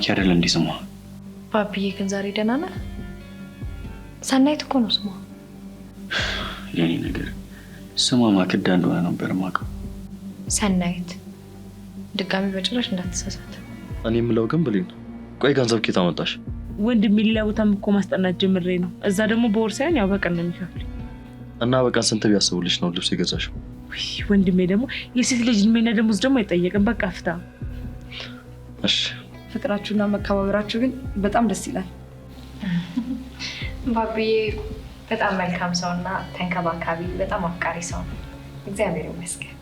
ማኪ አይደል እንዴ ስሟ? ባቢዬ ግን ዛሬ ደህና ነህ? ሰናይት እኮ ነው ስሟ። የኔ ነገር ስሟ ማክዳ እንደሆነ ነበር የማውቀው። ሰናይት ድጋሚ በጭራሽ እንዳትሳሳት። እኔ የምለው ግን ብሌን፣ ቆይ ገንዘብ ኬት አመጣሽ? ወንድሜ ሌላ ቦታም እኮ ማስጠናት ጀምሬ ነው። እዛ ደግሞ በወር ሳይሆን ያው በቀን ነው የሚከፍል። እና በቀን ስንት ቢያስቡልሽ ነው ልብስ የገዛሽው? ወንድሜ ደግሞ የሴት ልጅ እድሜና ደሞዝ ደግሞ አይጠየቅም። በቃ ፍታ። እሺ። ፍቅራችሁና መከባበራችሁ ግን በጣም ደስ ይላል። ባቢዬ በጣም መልካም ሰውና ተንከባካቢ፣ በጣም አፍቃሪ ሰው ነው። እግዚአብሔር ይመስገን።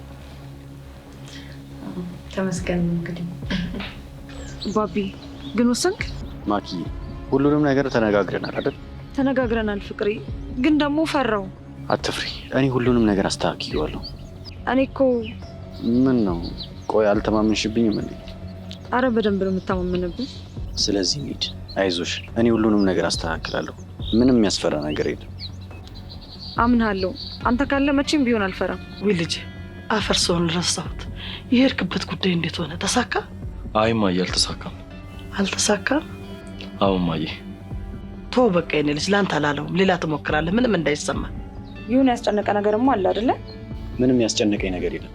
ተመስገን። እንግዲህ ባቢ ግን ወሰንክ? ማኪ ሁሉንም ነገር ተነጋግረናል አይደል? ተነጋግረናል ፍቅሬ፣ ግን ደግሞ ፈራው። አትፍሪ፣ እኔ ሁሉንም ነገር አስተካክለዋለሁ። እኔ እኮ ምን ነው? ቆይ አልተማመንሽብኝም እንዴ? አረ በደንብ ነው የምታማመንብኝ። ስለዚህ እንሂድ። አይዞሽ፣ እኔ ሁሉንም ነገር አስተካክላለሁ። ምንም የሚያስፈራ ነገር የለም። አምናለሁ። አንተ ካለ መቼም ቢሆን አልፈራም። ወይ ልጅ አፈር ሰውን ረሳሁት። የሄድክበት ጉዳይ እንዴት ሆነ? ተሳካ? አይ እማዬ አልተሳካም። አልተሳካም? አዎ እማዬ። ቶ በቃ የኔ ልጅ ላንተ አላለውም። ሌላ ትሞክራለህ፣ ምንም እንዳይሰማ። ይሁን። ያስጨነቀ ነገርማ አለ አይደለ? ምንም ያስጨነቀኝ ነገር የለም።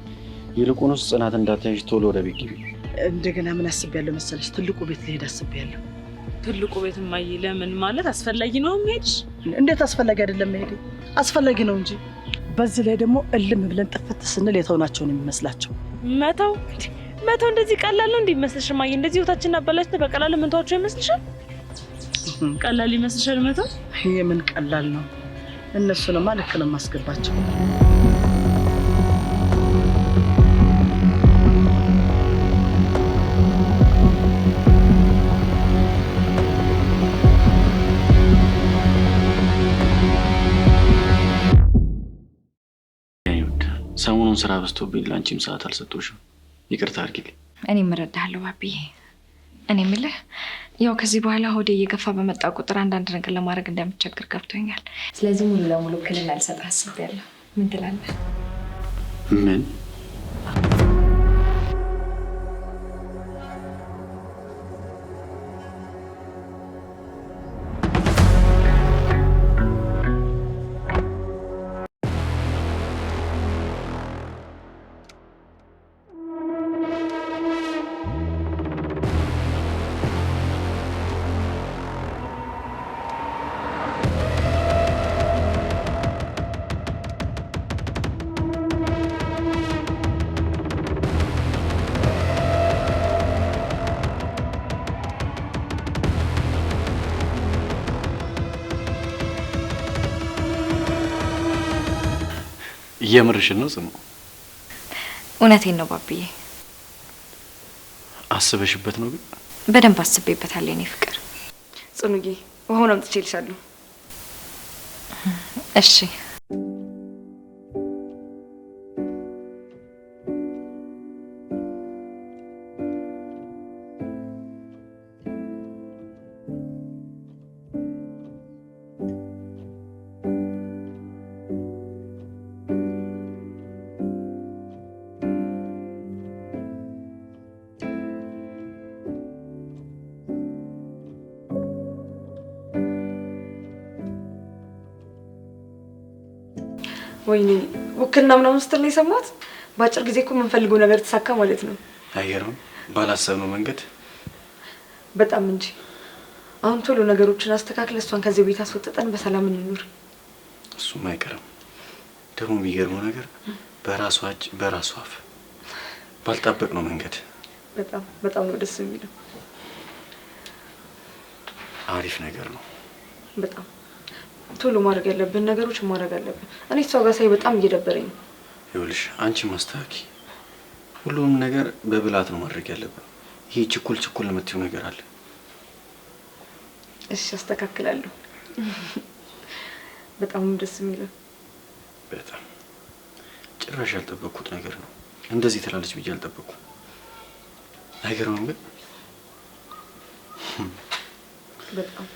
ይልቁንስ ጽናት እንዳታይሽ ቶሎ ወደ ቤት ግቢ። እንደገና ምን አስቤያለሁ መሰለሽ? ትልቁ ቤት ልሄድ አስቤያለሁ። ትልቁ ቤት እማዬ፣ ለምን ማለት አስፈላጊ ነው መሄድሽ? እንዴት አስፈላጊ አይደለም መሄድ? አስፈላጊ ነው እንጂ። በዚህ ላይ ደግሞ እልም ብለን ጥፍት ስንል የተውናቸውን የሚመስላቸው መተው እንደዚህ ቀላል ነው እንዲመስልሽ እማዬ? እንደዚህ ህይወታችንን አበላሽተን በቀላሉ ምንተዋቸው ይመስልሻል? ቀላል ይመስልሻል መተው? ይሄ ምን ቀላል ነው? እነሱንማ ልክ ነው የማስገባቸው። ሰሞኑን ስራ በዝቶብኝ ለአንቺም ሰዓት አልሰጠሁሽም። ይቅርታ አድርጊልኝ። እኔም እረዳለሁ ባቢዬ። እኔ የምልህ ያው ከዚህ በኋላ ሆዴ እየገፋ በመጣ ቁጥር አንዳንድ ነገር ለማድረግ እንደምቸግር ገብቶኛል። ስለዚህ ሙሉ ለሙሉ ክልል አልሰጥህ አስቤያለሁ። ምን ትላለህ? ምን? የምርሽን ነው ጽኑ? እውነቴን ነው ባቢዬ። አስበሽበት ነው? ግን በደንብ አስቤበታለሁ የኔ ፍቅር። ጽኑዬ ውሃውን አምጥቼልሻለሁ። እሺ። ወይኔ ውክልና ምናምን ስትል ነው የሰማሁት። በአጭር ጊዜ እኮ የምንፈልገው ነገር ተሳካ ማለት ነው። አይገርም? ባላሰብነው መንገድ በጣም እንጂ። አሁን ቶሎ ነገሮችን አስተካክለ እሷን ከዚህ ቤት አስወጥተን በሰላም እንኑር። እሱም አይቀርም። ደግሞ የሚገርመው ነገር በራሷ እጅ በራሷ አፍ ባልጠበቅነው መንገድ። በጣም ነው ደስ የሚለው። አሪፍ ነገር ነው። በጣም ቶሎ ማድረግ ያለብን ነገሮች ማድረግ አለብን። እኔ እሷ ጋር ሳይ በጣም እየደበረኝ ነው። ይኸውልሽ አንቺ ማስተካኪ፣ ሁሉንም ነገር በብላት ነው ማድረግ ያለብን። ይሄ ችኩል የምትይው ነገር አለ። እሺ አስተካክላለሁ። በጣም ደስ የሚለው። በጣም ጭራሽ ያልጠበቅኩት ነገር ነው። እንደዚህ ትላለች ብዬ አልጠበቅኩም። አይገርምም? ግን በጣም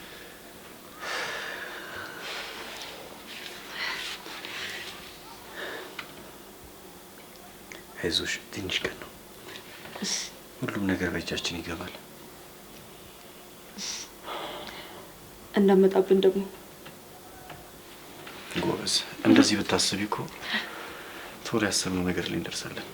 አይዞሽ፣ ትንሽ ቀን ነው። ሁሉም ነገር በእጃችን ይገባል። እንዳመጣብን ደግሞ ጎበዝ። እንደዚህ ብታስቢ እኮ ቶሎ ያሰብነው ነገር ላይ እንደርሳለን።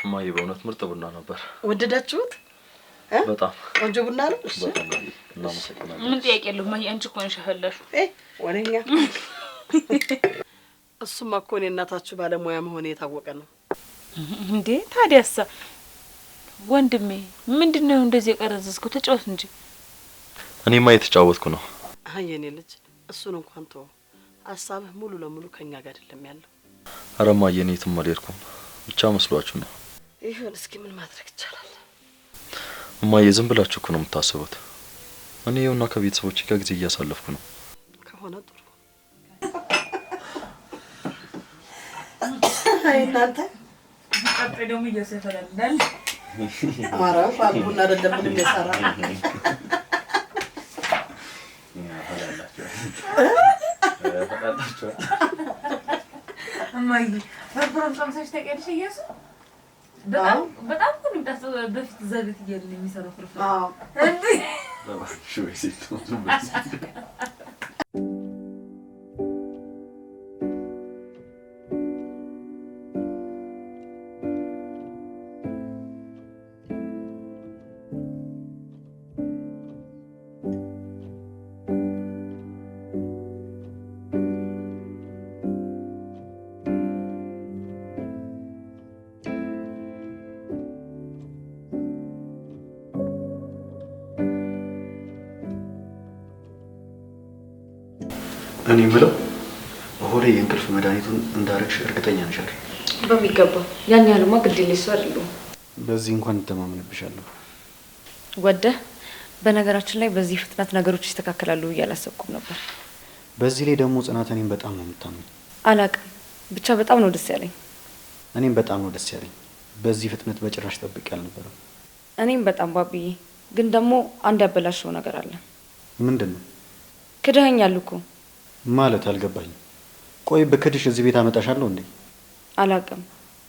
እማዬ በእውነት ምርጥ ቡና ነበር። ወደዳችሁት? በጣም ቆንጆ ቡና ነው። እሺ እናመሰግናለን። ምን ጥያቄ የለውም እማዬ፣ አንቺ እኮ ነሽ ያፈላሽው። ወሬኛ እሱማ እኮ እኔ እናታችሁ ባለሙያ መሆኔ የታወቀ ነው እንዴ። ታዲያሳ ወንድሜ ምንድነው እንደዚህ የቀረዘዝከው? ተጫወት እንጂ። እኔማ እየተጫወትኩ ነው። አይ የኔ ልጅ እሱን እንኳን ተወው። ሀሳብህ ሙሉ ለሙሉ ከኛ ጋር አይደለም ያለው። ኧረ እማዬ እኔ የትም አልሄድኩም። ብቻ መስሏችሁ ነው። ይሁን፣ እስኪ ምን ማድረግ ይቻላል? እማዬ ዝም ብላችሁ እኮ ነው የምታስቡት። እኔ ይኸውና ከቤተሰቦቼ ጋር ጊዜ እያሳለፍኩ ነው። ከሆነ ጥሩ። አይ እናንተ ቀጥ ደግሞ እየሰፈረልናል። አማራ ባልቡና አይደለም ምን ይሰራ እማዬ በፕሮግራም ሰምተሽ ተቀድሽ እያሱ በጣም በጣም እኮ ነው የምታስበው። በፊት እዛ ቤት እያልን የሚሰራው ፍርፍር እንዴ እኔ የምለው ሆዴ የእንቅልፍ መድኃኒቱን እንዳረግሽ እርግጠኛ ነሽ አይደል? በሚገባ ያን ያህልማ ግድ የለሽ ሰው አይደለሁም። በዚህ እንኳን እተማመንብሻለሁ። ወደ በነገራችን ላይ በዚህ ፍጥነት ነገሮች ይስተካከላሉ ብዬ አላሰብኩም ነበር። በዚህ ላይ ደግሞ ጽናት እኔም በጣም ነው የምታምነው። አላቅም ብቻ በጣም ነው ደስ ያለኝ። እኔም በጣም ነው ደስ ያለኝ። በዚህ ፍጥነት በጭራሽ ጠብቄ አልነበረም። እኔም በጣም ባብዬ፣ ግን ደግሞ አንድ ያበላሸው ነገር አለ። ምንድን ነው? ክደኸኛል እኮ። ማለት አልገባኝም። ቆይ በክድሽ እዚህ ቤት አመጣሻለሁ እንዴ? አላቅም፣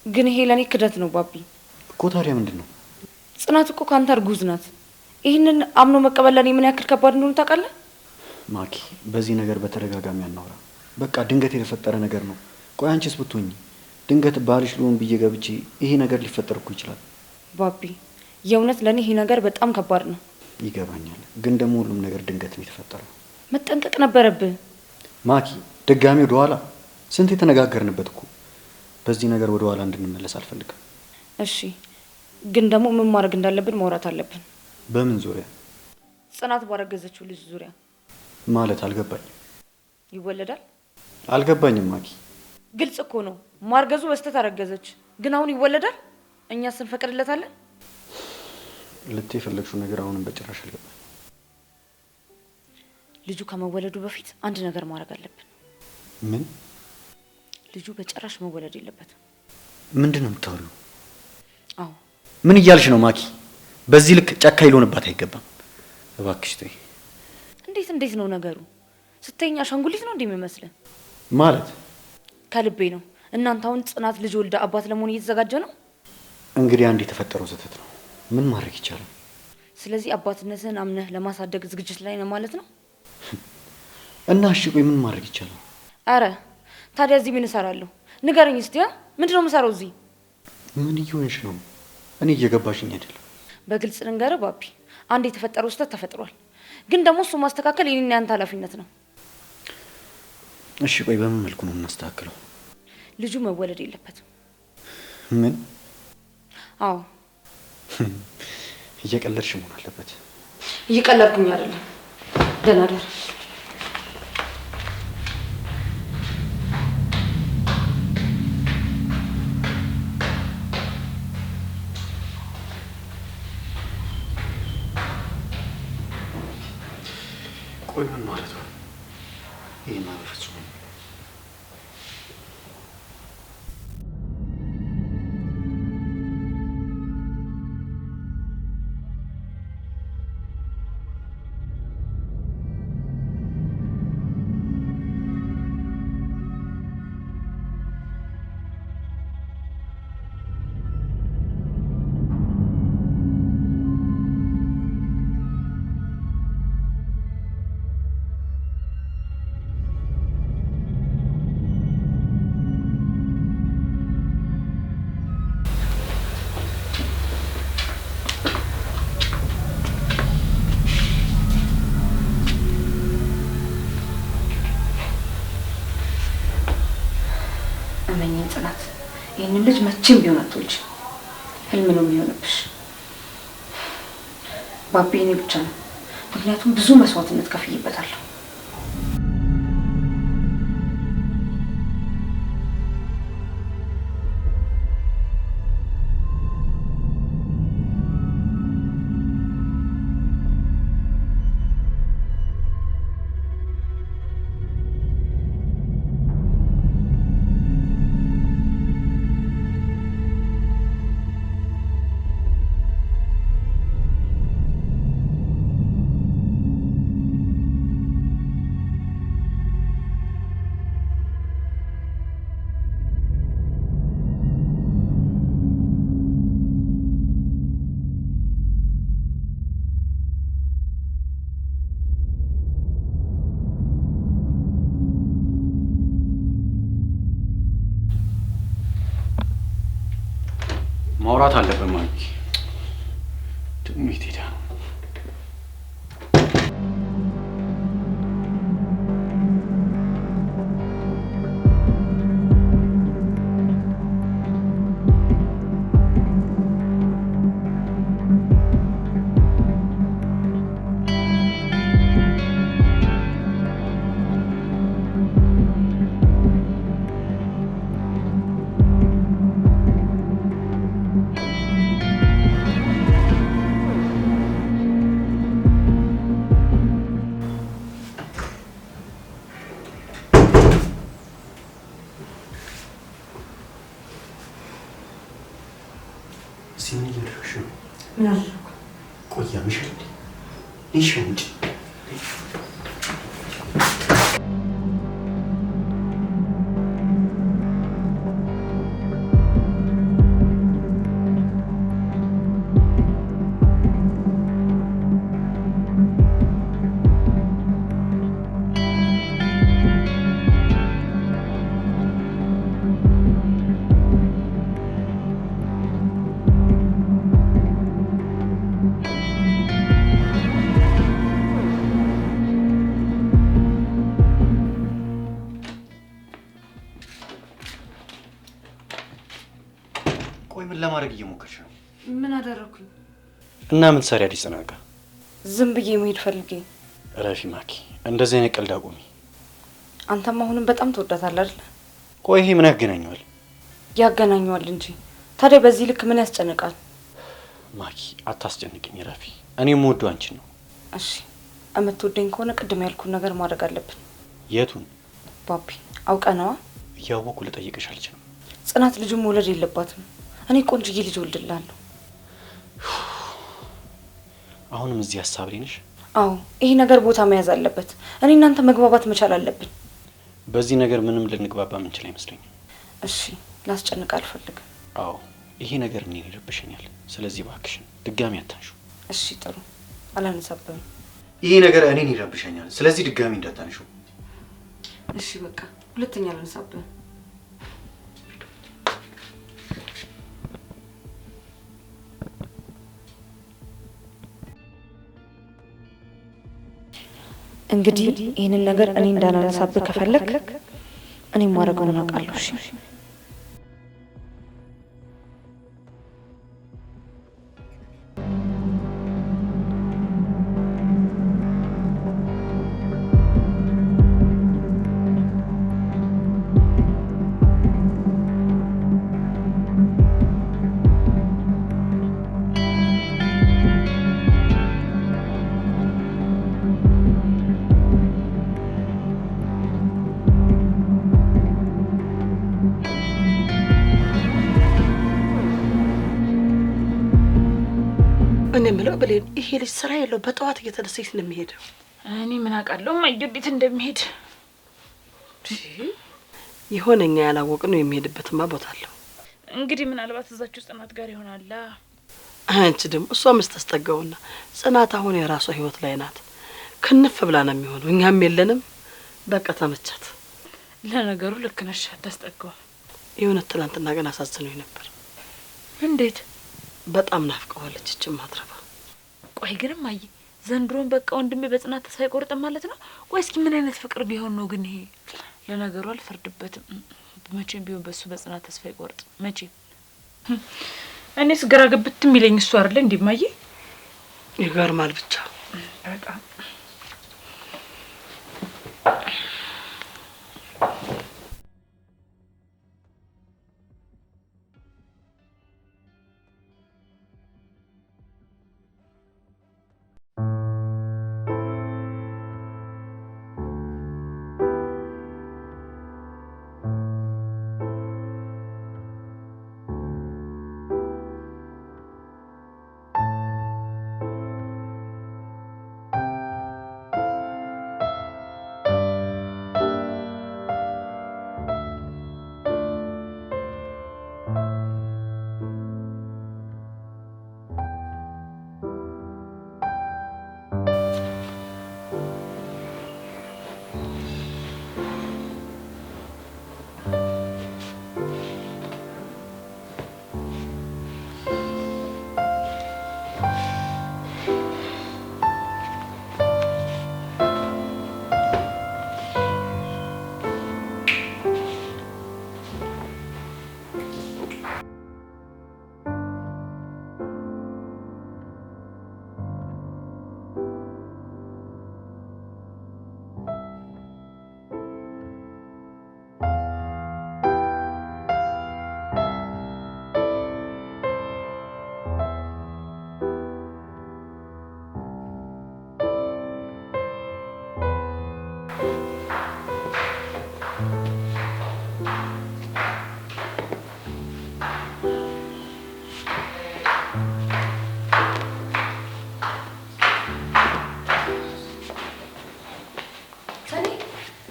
ግን ይሄ ለኔ ክደት ነው ባቢ። እኮ ታዲያ ምንድን ነው? ጽናት እኮ ካንተ እርጉዝ ናት። ይህንን አምኖ መቀበል ለኔ ምን ያክል ከባድ እንደሆነ ታውቃለህ? ማኪ፣ በዚህ ነገር በተደጋጋሚ አናውራ። በቃ ድንገት የተፈጠረ ነገር ነው። ቆይ አንቺስ ብትሆኚ ድንገት ባልሽ ልሆን ብዬ ገብቼ ይሄ ነገር ሊፈጠር እኮ ይችላል። ባቢ፣ የእውነት ለኔ ይሄ ነገር በጣም ከባድ ነው። ይገባኛል፣ ግን ደግሞ ሁሉም ነገር ድንገት ነው የተፈጠረው። መጠንቀቅ ነበረብህ ማኪ። ድጋሚ ወደ ኋላ ስንት የተነጋገርንበት እኮ። በዚህ ነገር ወደ ኋላ እንድንመለስ አልፈልግም። እሺ፣ ግን ደግሞ ምን ማድረግ እንዳለብን ማውራት አለብን። በምን ዙሪያ? ጽናት ባረገዘችው ልጅ ዙሪያ። ማለት አልገባኝም። ይወለዳል? አልገባኝም ማኪ። ግልጽ እኮ ነው። ማርገዙ በስተት አረገዘች፣ ግን አሁን ይወለዳል? እኛ ስንፈቅድለታለን? ልትይ የፈለግሽው ነገር አሁንም በጭራሽ አልገባኝ። ልጁ ከመወለዱ በፊት አንድ ነገር ማድረግ አለብን። ምን? ልጁ በጭራሽ መወለድ የለበትም። ምንድን ነው የምታወሪው? አዎ። ምን እያልሽ ነው ማኪ? በዚህ ልክ ጨካኝ ሊሆንባት አይገባም። እባክሽ ተይ። እንዴት ነው ነገሩ? ስተኛ አሻንጉሊት ነው እንደሚመስለን? ማለት ከልቤ ነው። እናንተ አሁን ጽናት ልጅ ወልዳ አባት ለመሆን እየተዘጋጀ ነው። እንግዲህ አንድ የተፈጠረው ስህተት ነው። ምን ማድረግ ይቻላል? ስለዚህ አባትነትህን አምነህ ለማሳደግ ዝግጅት ላይ ነው ማለት ነው። እና እሺ ቆይ ምን ማድረግ ይቻላል? አረ ታዲያ እዚህ ምን እሰራለሁ? ንገረኝ እስቲ። ምንድነው የምሰራው እዚህ? ምን እየሆንሽ ነው? እኔ እየገባሽኝ አይደለም። በግልጽ ልንገርህ ባቢ፣ አንድ የተፈጠረው ስህተት ተፈጥሯል። ግን ደግሞ እሱ ማስተካከል የኔና ያንተ ኃላፊነት ነው። እሺ ቆይ በምን መልኩ ነው የምናስተካክለው? ልጁ መወለድ የለበትም። ምን? አዎ። እየቀለድሽ መሆን አለበት። እየቀለድኩኝ አይደለም። ደህና ደር። ቆይ ምን ማለት ነው? ይሄ ማለት ፍጹም እመኚኝ ጽናት፣ ይህንን ልጅ መቼም ቢሆን አትወልጂም። ህልም ነው የሚሆንብሽ። ባቢ እኔ ብቻ ነው። ምክንያቱም ብዙ መስዋዕትነት ከፍዬበታለሁ። ማውራት አለብን ማለት ደግሞ የት ሄዳ ነው? ምን እያደረግሽ ነው? ምን አደረኩ? ቆይ ያምሻል እንዴ? ልሽ እንጂ ምን ለማድረግ እየሞከርሽ ነው? ምን አደረኩኝ? እና ምን ትሰሪያለሽ ጽናት? ዝም ብዬ መሄድ ፈልጌ። ረፊ ማኪ፣ እንደዚህ አይነት ቀልድ አቁሚ። አንተም አሁንም በጣም ትወዳታለህ አይደል? ቆይ ይሄ ምን ያገናኘዋል? ያገናኘዋል እንጂ። ታዲያ በዚህ ልክ ምን ያስጨንቃል? ማኪ አታስጨንቅኝ ረፊ። እኔ የምወደው አንቺን ነው። እሺ የምትወደኝ ከሆነ ቅድም ያልኩን ነገር ማድረግ አለብን። የቱን? ባቢ አውቀነዋ። እያወኩ ልጠይቅሽ አልችልም። ጽናት ልጁን መውለድ የለባትም። እኔ ቆንጅዬ ልጅ ወልድላለሁ። አሁንም እዚህ ሀሳብ ላይ ነሽ? አዎ ይሄ ነገር ቦታ መያዝ አለበት። እኔ እናንተ መግባባት መቻል አለብን። በዚህ ነገር ምንም ልንግባባ ምንችል አይመስለኝም። እሺ ላስጨንቅ አልፈልግም። አዎ ይሄ ነገር እኔን ይረብሸኛል። ስለዚህ እባክሽን ድጋሚ አታንሹ። እሺ ጥሩ አላነሳብህም። ይሄ ነገር እኔን ይረብሸኛል። ስለዚህ ድጋሚ እንዳታንሹ። እሺ በቃ ሁለተኛ አላነሳብህም። እንግዲህ ይህንን ነገር እኔ እንዳላነሳብህ ከፈለክ እኔ ማድረገውን አውቃለሁ። እሺ ብሌን ይሄ ልጅ ስራ የለው በጠዋት እየተነሳች ነው የሚሄደው። እኔ ምን አውቃለሁ ማይጆዲት እንደሚሄድ። የሆነኛ ያላወቅነው የሚሄድበትማ ቦታ አለው። እንግዲህ ምናልባት እዛችሁ ጽናት ጋር ይሆናል። አንቺ ደግሞ እሷ መስታስጠጋውና ጽናት አሁን የራሷ ህይወት ላይ ናት። ክንፍ ብላ ነው የሚሆነው። እኛም የለንም። በቃ ተመቻት። ለነገሩ ልክ ነሽ፣ ተስጠጋው። የሆነ ትናንትና ግን አሳዝኖኝ ነበር። እንዴት? በጣም ናፍቀዋለች እቺ ማትረባ። ቆይ ግን ማይ ዘንድሮን በቃ ወንድሜ በጽናት ተስፋ አይቆርጥም ማለት ነው ወይስ ምን አይነት ፍቅር ቢሆን ነው ግን ይሄ? ለነገሩ አልፈርድበትም። መቼም ቢሆን በሱ በጽናት ተስፋ አይቆርጥ መቼም። እኔስ ግራ ገብት የሚለኝ እሱ አይደለ እንዴ ማይ? ይገርማል ብቻ በጣም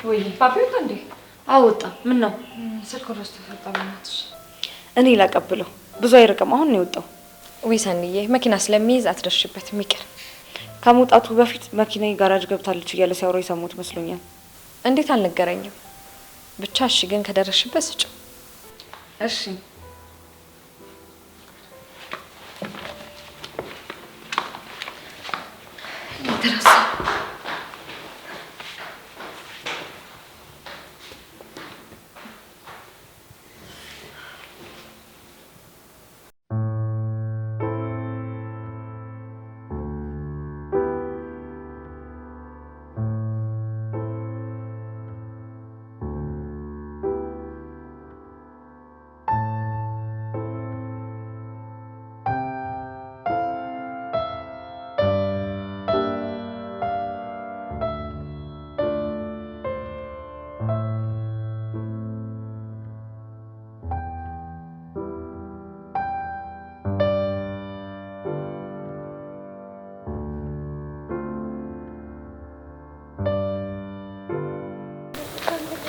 ወይ ባቢው እንዴ? አወጣ። ምን ነው? ስልኩ ረስቶ ተጣጣመናትሽ። እኔ ላቀብለው። ብዙ አይርቅም፣ አሁን ነው የወጣው። ወይ ሰንዬ መኪና ስለሚይዝ አትደርሽበትም ይቀር። ከመውጣቱ በፊት መኪናዬ ጋራጅ ገብታለች እያለ ሲያወራ የሰሙት መስሎኛል። እንዴት አልነገረኝም? ብቻ እሺ፣ ግን ከደረሽበት ስጭው። እሺ ተረሳ።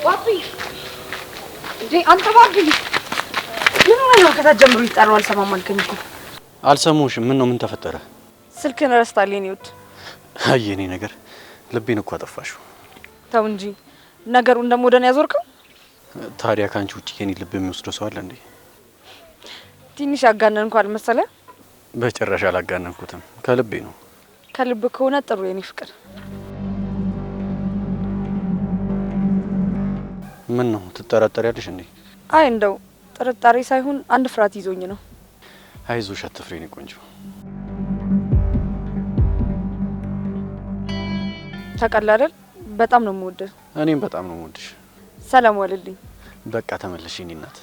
ባቢ እንዴ አንተ ባቢ ምን ሆነ ነው? ከታች ጀምሮ ይጣራው አልሰማም አልከኝ እኮ። አልሰሙሽም? ምን ነው? ምን ተፈጠረ? ስልክን ረስታለኝ ነው። አይ የኔ ነገር ልቤን እኮ አጠፋሽው። ተው እንጂ ነገሩን ደግሞ ወደኔ ያዞርከው። ታዲያ ካንቺ ውጪ የኔ ልብ የሚወስደው ሰው አለ እንዴ? ትንሽ ያጋነንኩ አልመሰለ? በጭራሽ አላጋነንኩትም፣ ከልቤ ነው። ከልብ ከሆነ ጥሩ የኔ ፍቅር። ምን ነው ትጠራጠሪያለሽ እንዴ? አይ እንደው ጥርጣሬ ሳይሆን አንድ ፍርሃት ይዞኝ ነው። አይዞሽ አትፍሪ የኔ ቆንጆ። ታውቃለህ አይደል? በጣም ነው የምወደው። እኔም በጣም ነው የምወድሽ። ሰላም ዋልልኝ። በቃ ተመለሽ የኔ እናት።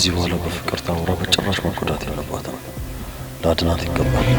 ከዚህ በኋላ በፍቅር ተኖራ በጭራሽ መጎዳት የለባትም። ላድናት ይገባል።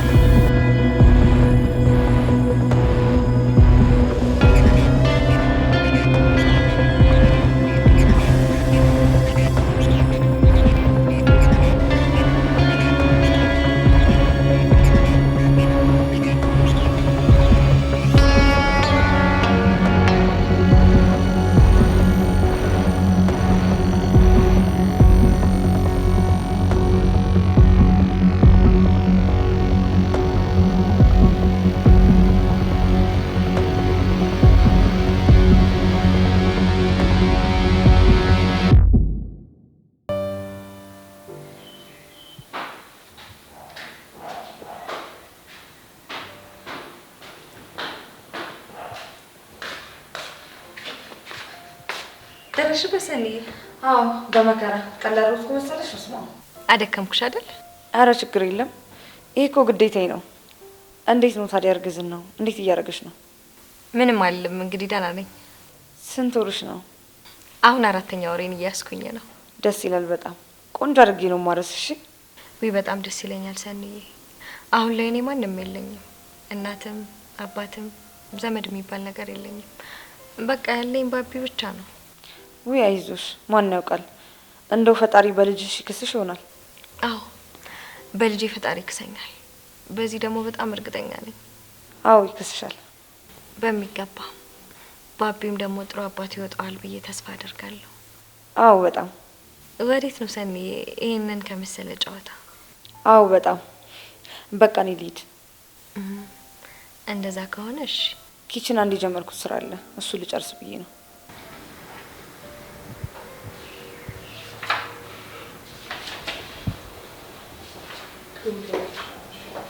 ደረሽ በሰኒ? አዎ በመከራ ቀለሩት መሰለሽ። እስማ አደከምኩሽ አይደል? አረ ችግር የለም። ይሄ እኮ ግዴታዬ ነው። እንዴት ነው ታዲያ እርግዝናው? እንዴት እያደረገሽ ነው? ምንም አይደለም እንግዲህ ደህና ነኝ። ስንት ወርሽ ነው? አሁን 4ኛ ወሬን እያስኩኝ ነው። ደስ ይላል በጣም ቆንጆ አድርጌ ነው ማረስሽ። ወይ በጣም ደስ ይለኛል ሰኒዬ። አሁን ላይ እኔ ማንም የለኝም። እናትም አባትም ዘመድ የሚባል ነገር የለኝም። በቃ ያለኝ ባቢ ብቻ ነው። ወይ አይዞሽ፣ ማን ያውቃል እንደው ፈጣሪ በልጅሽ ይክስሽ ይሆናል። አዎ በልጄ ፈጣሪ ይክሰኛል። በዚህ ደግሞ በጣም እርግጠኛ ነኝ። አዎ ይክስሻል በሚገባ። ባቢም ደግሞ ጥሩ አባት ይወጣዋል ብዬ ተስፋ አደርጋለሁ። አዎ በጣም። ወዴት ነው ሰኒ ይሄንን ከመሰለ ጨዋታ? አዎ በጣም። በቃ እኔ ልሂድ። እንደዛ ከሆነ እሺ። ኪችን አንድ የጀመርኩት ስራ አለ፣ እሱ ልጨርስ ብዬ ነው።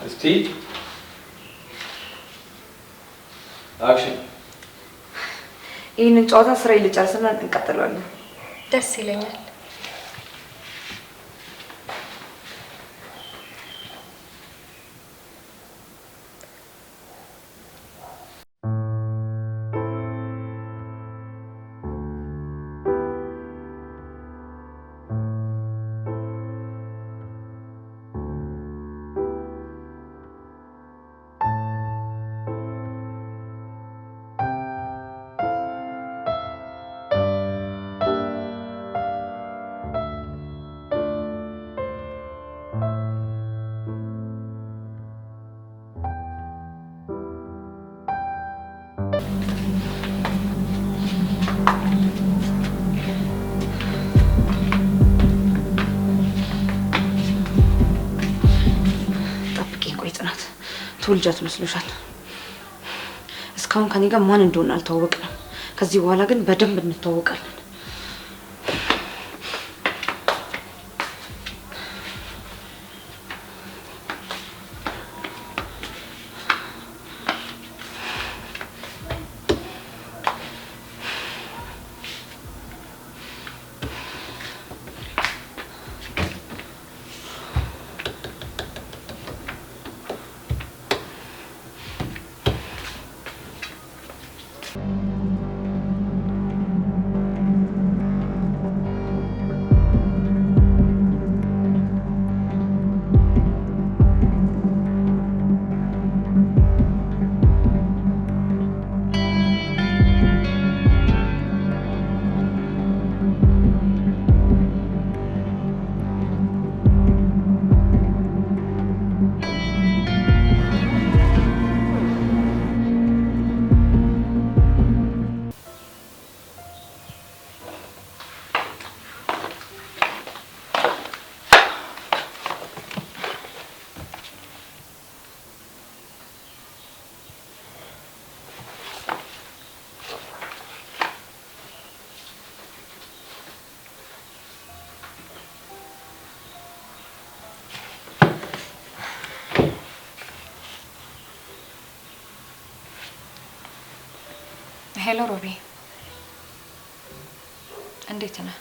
እስቲ አክሽን። ይህንን ጨዋታ ስራ ልጨርስና እንቀጥላለን። ደስ ይለኛል። ትውልጃት መስሎሻል? እስካሁን ከኔ ጋር ማን እንደሆነ አልተዋወቅንም። ከዚህ በኋላ ግን በደንብ እንተዋወቃለን። ሄሎ ሮቢ፣ እንዴት ነህ?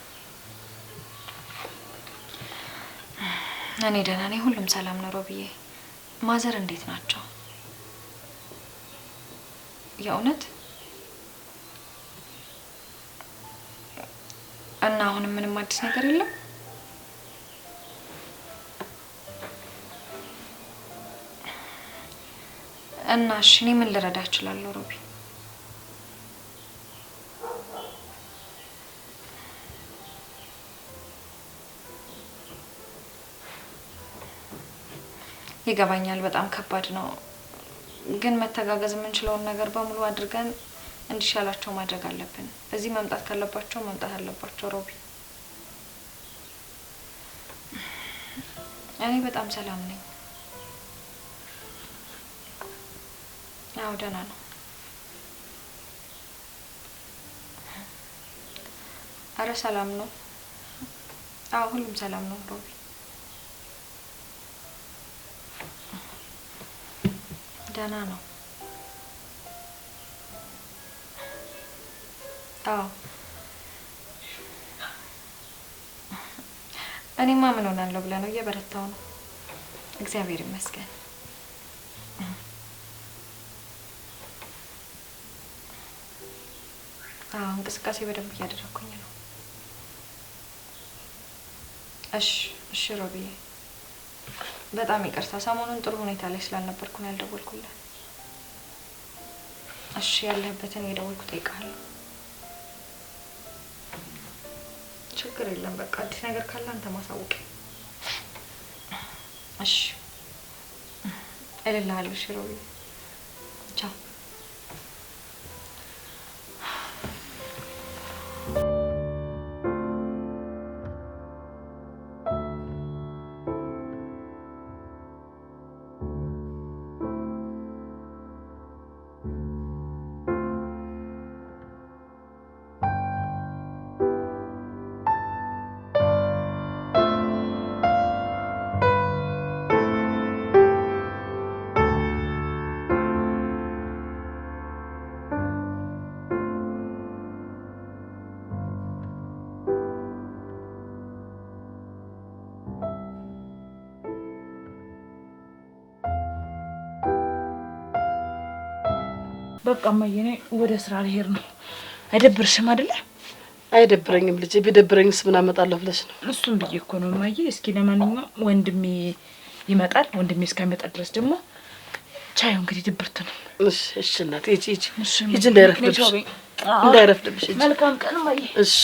እኔ ደህና ነኝ፣ ሁሉም ሰላም ነው። ሮቢዬ፣ ማዘር እንዴት ናቸው? የእውነት እና አሁንም ምንም አዲስ ነገር የለም? እና እሺ እኔ ምን ልረዳ እችላለሁ ሮቢ? ይገባኛል በጣም ከባድ ነው፣ ግን መተጋገዝ የምንችለውን ነገር በሙሉ አድርገን እንዲሻላቸው ማድረግ አለብን። እዚህ መምጣት ካለባቸው መምጣት አለባቸው ሮቢ። እኔ በጣም ሰላም ነኝ። አዎ ደህና ነው። አረ ሰላም ነው። አዎ ሁሉም ሰላም ነው ሮቢ። ደህና ነው። አዎ እኔማ ምን ሆናለሁ ብለህ ነው? እየበረታው ነው። እግዚአብሔር ይመስገን። አዎ እንቅስቃሴ በደንብ እያደረኩኝ ነው። እሺ ሮቢዬ በጣም ይቅርታ፣ ሰሞኑን ጥሩ ሁኔታ ላይ ስላልነበርኩ ነው ያልደወልኩልህ። እሺ ያለህበትን የደወልኩ ጠይቃለሁ። ችግር የለም በቃ አዲስ ነገር ካለ አንተ ማሳወቅ። እሺ እልልሃለሁ። እሺ ሮቢ ቻው። በቃ እማዬ እኔ ወደ ስራ ልሄድ ነው። አይደብርሽም አይደለ? አይደብረኝም ልጄ። ቢደብረኝስ ምን አመጣለሁ ብለሽ ነው? እሱም ብዬ እኮ ነው እማዬ። እስኪ ለማንኛውም ወንድሜ ይመጣል። ወንድሜ እስከሚመጣ ድረስ ደግሞ ቻዩ እንግዲህ ድብርት ነው። እሺ እናቴ ሂጂ እንዳይረፍድብሽ። መልካም ቀን እማዬ። እሺ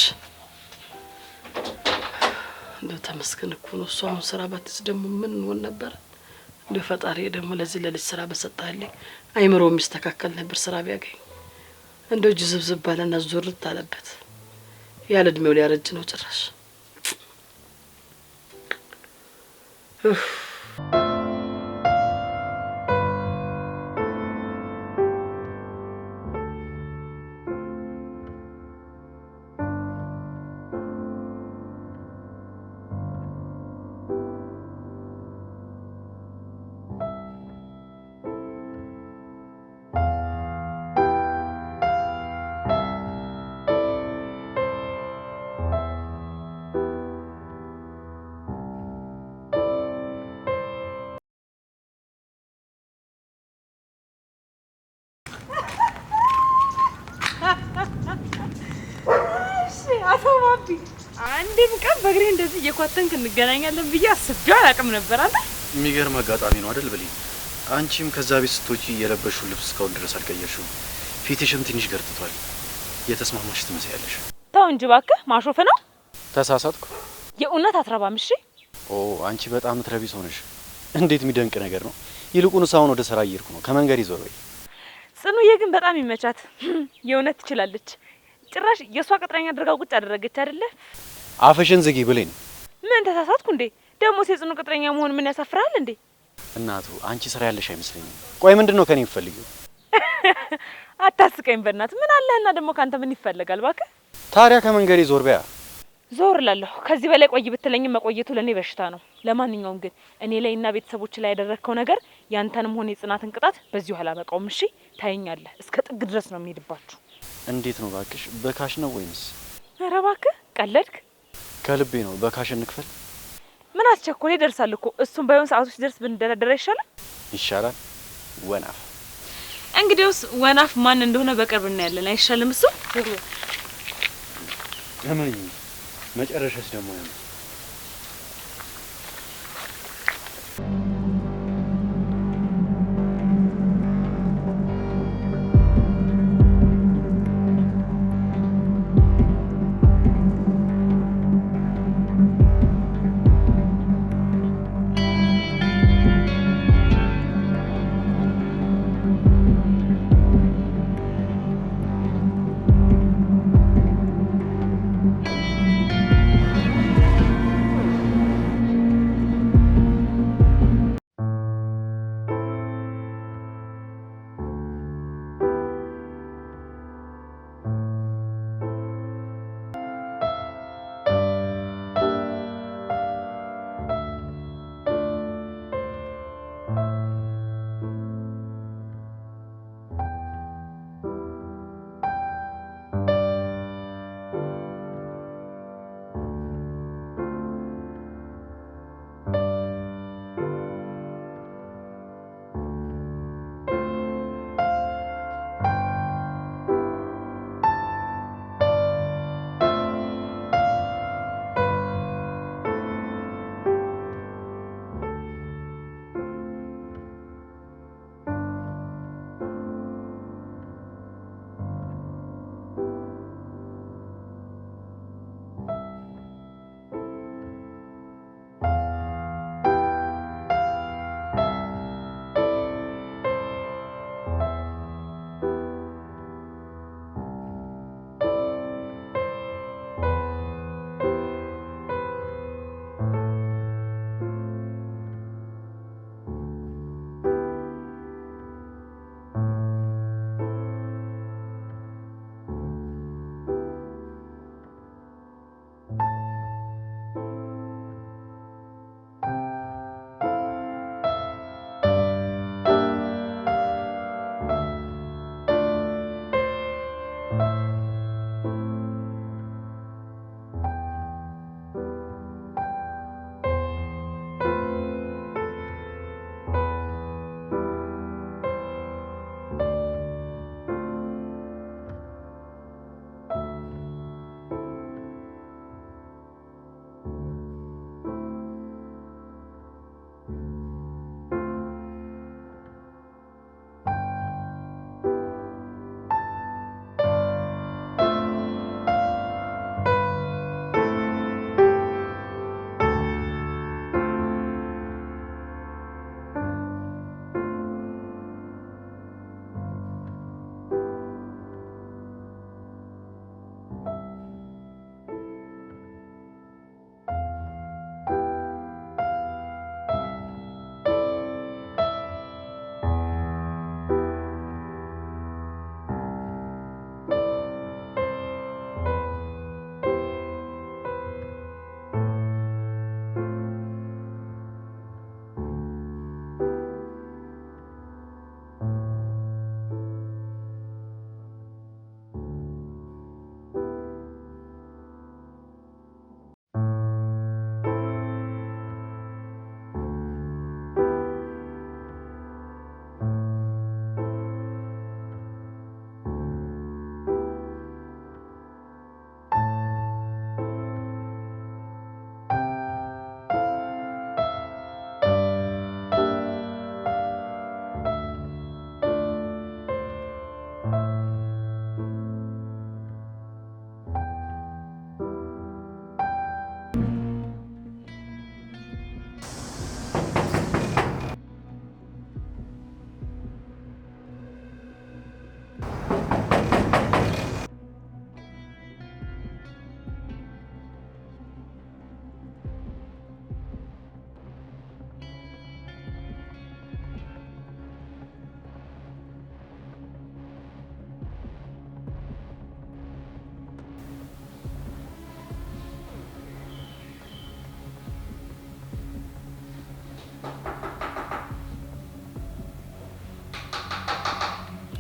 እንደው ተመስገን እኮ ነው። እሷ አሁን ስራ ባትስ ደግሞ ምን እንሆን ነበር? እንደው ፈጣሪ ደግሞ ለዚህ ለልጅ ስራ በሰጣልኝ አይምሮ የሚስተካከል ነበር ስራ ቢያገኝ። እንደው ጅዝብዝብ ባለና ዞርት አለበት። ያለ እድሜው ሊያረጅ ነው ጭራሽ። አንዴም ቀን በእግሬ እንደዚህ እየኳተንክ እንገናኛለን ብዬ አስቤው አላውቅም ነበር። አንተ የሚገርም አጋጣሚ ነው አይደል ብለኝ። አንቺም ከዛ ቤት ስትወጪ የለበሽው ልብስ እስካሁን ድረስ አልቀየርሽውም። ፊትሽም ትንሽ ገርጥቷል። የተስማማሽ ትመስያለሽ። ተው እንጂ እባክህ፣ ማሾፍ ነው። ተሳሳትኩ? የእውነት አትረባም። እሺ አንቺ በጣም ትረቢ ሰው ነሽ። እንዴት የሚደንቅ ነገር ነው። ይልቁንስ አሁን ወደ ስራ እየሄድኩ ነው። ከመንገድ ይዞር ወይ። ጽኑዬ ግን በጣም ይመቻት። የእውነት ትችላለች። ጭራሽ የሷ ቅጥረኛ አድርጋው ቁጭ አደረገች አይደለ? አፈሽን ዝጊ ብሌን። ምን ተሳሳትኩ እንዴ? ደግሞ የጽኑ ቅጥረኛ መሆን ምን ያሳፍራል እንዴ? እናቱ አንቺ ስራ ያለሽ አይመስለኝም። ቆይ ምንድነው ከኔ የምትፈልጊው? አታስቀኝ በእናት። ምን አለህና ደግሞ ካንተ ምን ይፈልጋል? እባክህ ታዲያ ከመንገድ ይዞር በያ። ዞር ላለሁ። ከዚህ በላይ ቆይ ብትለኝም መቆየቱ ለኔ በሽታ ነው። ለማንኛውም ግን እኔ ላይና ቤተሰቦች ላይ ያደረከው ነገር ያንተንም ሆነ የጽናትን ቅጣት በዚሁ አላበቃውም። እሺ ታየኛለህ። እስከ ጥግ ድረስ ነው የሚሄድባችሁ። እንዴት ነው ባክሽ? በካሽ ነው ወይንስ? ኧረ እባክህ ቀለድክ? ከልቤ ነው። በካሽ እንክፈል። ምን አስቸኮለ? ይደርሳል እኮ። እሱም ባይሆን ሰዓቱ ሲደርስ ብንደረደረ ይሻላል። ይሻላል። ወናፍ እንግዲያውስ ወናፍ ማን እንደሆነ በቅርብ እናያለን። አይሻልም? እሱ ለምን መጨረሻስ ደግሞ ያለው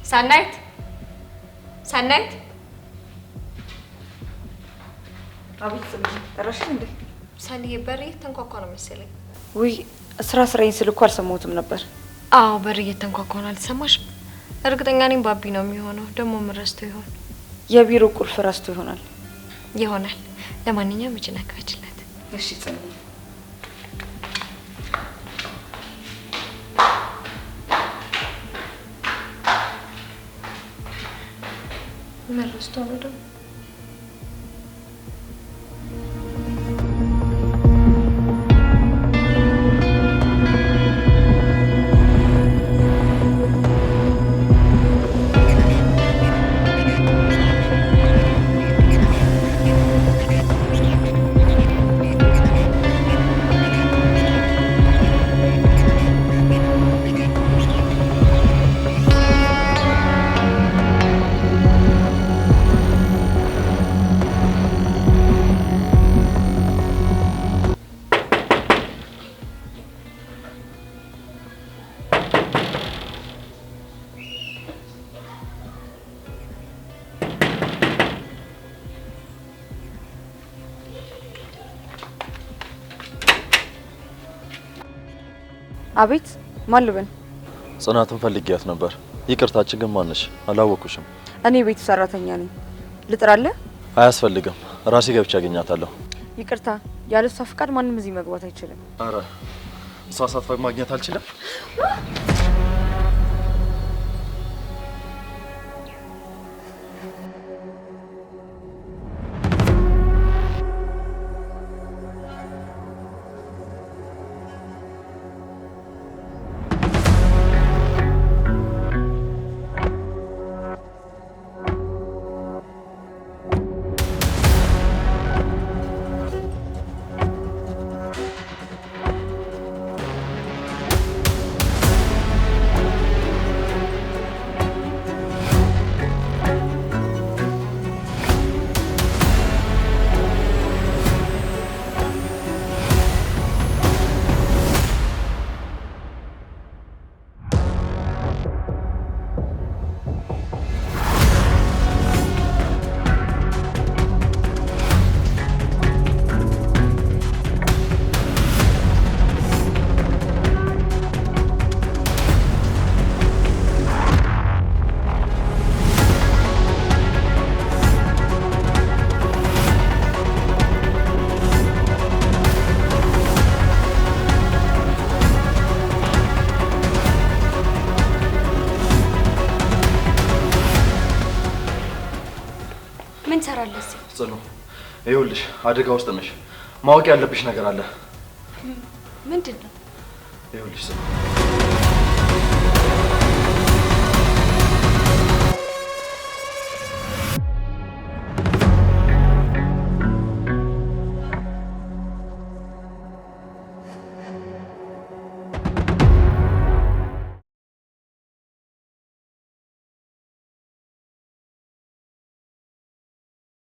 ሰናይት ሰናይት አቤት ጽጌ፣ ጠራሽኝ እንዴ? ሰኒዬ በር እየተንኳኳ ነው መሰለኝ። ውይ ስራዬን ስል እኮ አልሰማሁትም ነበር። አዎ በር እየተንኳኳ ነው። አልሰማሽም? እርግጠኛ ነኝ ባቢ ነው የሚሆነው። ደግሞ ምን ረስቶ ይሆን? የቢሮ ቁልፍ ረስቶ ይሆናል። ይሆናል። ለማንኛውም እጅ ነካችለት። እሺ ጽጌ። ምን ረስቶ ነው ደግሞ? አቤት፣ ማን ልበል? ጽናትን ፈልጊያት ነበር። ይቅርታችን ግን ማነሽ? አላወኩሽም። እኔ ቤቱ ሰራተኛ ነኝ። ልጥራለህ? አያስፈልግም፣ ራሴ ገብቼ አገኛታለሁ። ይቅርታ፣ ያለ እሷ ፍቃድ ማንም እዚህ መግባት አይችልም። አረ እሷ ሳትፈቅድ ማግኘት አልችልም? ምን ሰራለስ? ጽኑ፣ ይኸውልሽ አደጋ ውስጥ ነሽ። ማወቅ ያለብሽ ነገር አለ። ምንድን ነው? ይኸውልሽ ጽኑ